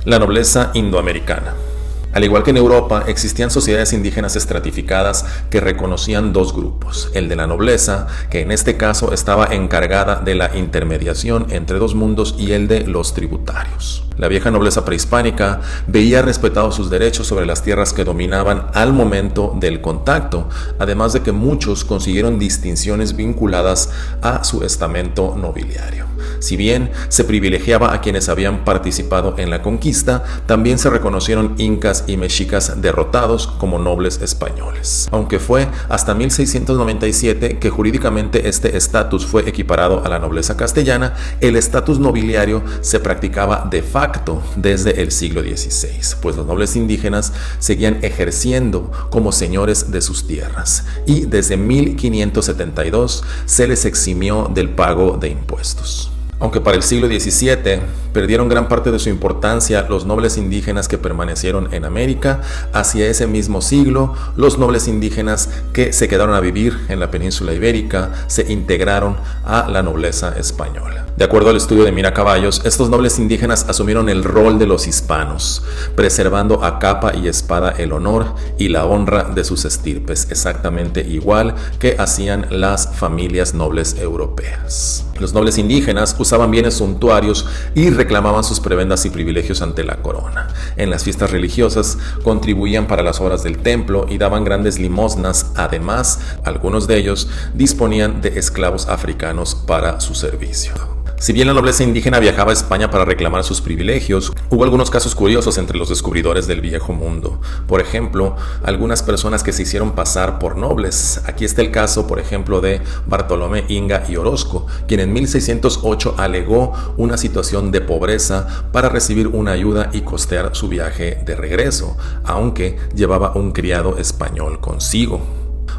La nobleza indoamericana. Al igual que en Europa, existían sociedades indígenas estratificadas que reconocían dos grupos, el de la nobleza, que en este caso estaba encargada de la intermediación entre dos mundos, y el de los tributarios. La vieja nobleza prehispánica veía respetados sus derechos sobre las tierras que dominaban al momento del contacto, además de que muchos consiguieron distinciones vinculadas a su estamento nobiliario. Si bien se privilegiaba a quienes habían participado en la conquista, también se reconocieron incas y mexicas derrotados como nobles españoles. Aunque fue hasta 1697 que jurídicamente este estatus fue equiparado a la nobleza castellana, el estatus nobiliario se practicaba de facto desde el siglo XVI, pues los nobles indígenas seguían ejerciendo como señores de sus tierras, y desde 1572 se les eximió del pago de impuestos. Aunque para el siglo XVII perdieron gran parte de su importancia los nobles indígenas que permanecieron en América, hacia ese mismo siglo, los nobles indígenas que se quedaron a vivir en la península ibérica se integraron a la nobleza española. De acuerdo al estudio de Miracaballos, estos nobles indígenas asumieron el rol de los hispanos, preservando a capa y espada el honor y la honra de sus estirpes, exactamente igual que hacían las familias nobles europeas. Los nobles indígenas usaban bienes suntuarios y reclamaban sus prebendas y privilegios ante la corona. En las fiestas religiosas contribuían para las obras del templo y daban grandes limosnas. Además, algunos de ellos disponían de esclavos africanos para su servicio. Si bien la nobleza indígena viajaba a España para reclamar sus privilegios, hubo algunos casos curiosos entre los descubridores del Viejo Mundo. Por ejemplo, algunas personas que se hicieron pasar por nobles. Aquí está el caso, por ejemplo, de Bartolomé Inga y Orozco, quien en 1608 alegó una situación de pobreza para recibir una ayuda y costear su viaje de regreso, aunque llevaba un criado español consigo.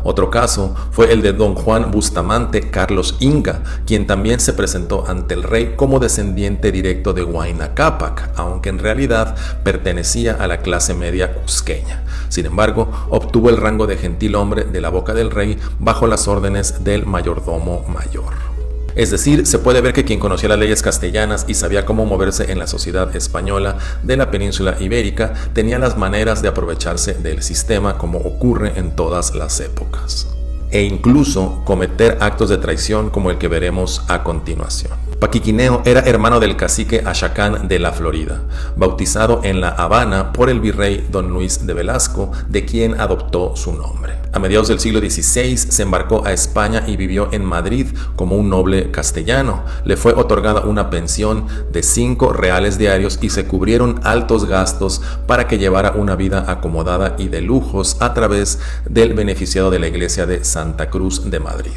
Otro caso fue el de don Juan Bustamante Carlos Inga, quien también se presentó ante el rey como descendiente directo de Huayna Cápac, aunque en realidad pertenecía a la clase media cusqueña. Sin embargo, obtuvo el rango de gentilhombre de la boca del rey bajo las órdenes del mayordomo mayor. Es decir, se puede ver que quien conocía las leyes castellanas y sabía cómo moverse en la sociedad española de la península ibérica tenía las maneras de aprovecharse del sistema, como ocurre en todas las épocas, e incluso cometer actos de traición como el que veremos a continuación. Paquiquineo era hermano del cacique Achacán de la Florida, bautizado en La Habana por el virrey don Luis de Velasco, de quien adoptó su nombre. A mediados del siglo XVI se embarcó a España y vivió en Madrid como un noble castellano. Le fue otorgada una pensión de 5 reales diarios y se cubrieron altos gastos para que llevara una vida acomodada y de lujos a través del beneficiado de la iglesia de Santa Cruz de Madrid.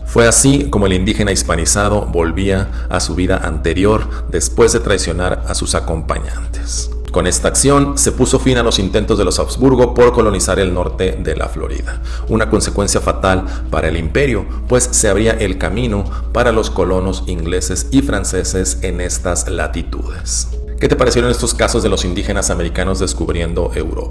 Fue así como el indígena hispanizado volvía a su vida anterior después de traicionar a sus acompañantes. Con esta acción se puso fin a los intentos de los Habsburgo por colonizar el norte de la Florida, una consecuencia fatal para el imperio, pues se abría el camino para los colonos ingleses y franceses en estas latitudes. ¿Qué te parecieron estos casos de los indígenas americanos descubriendo Europa?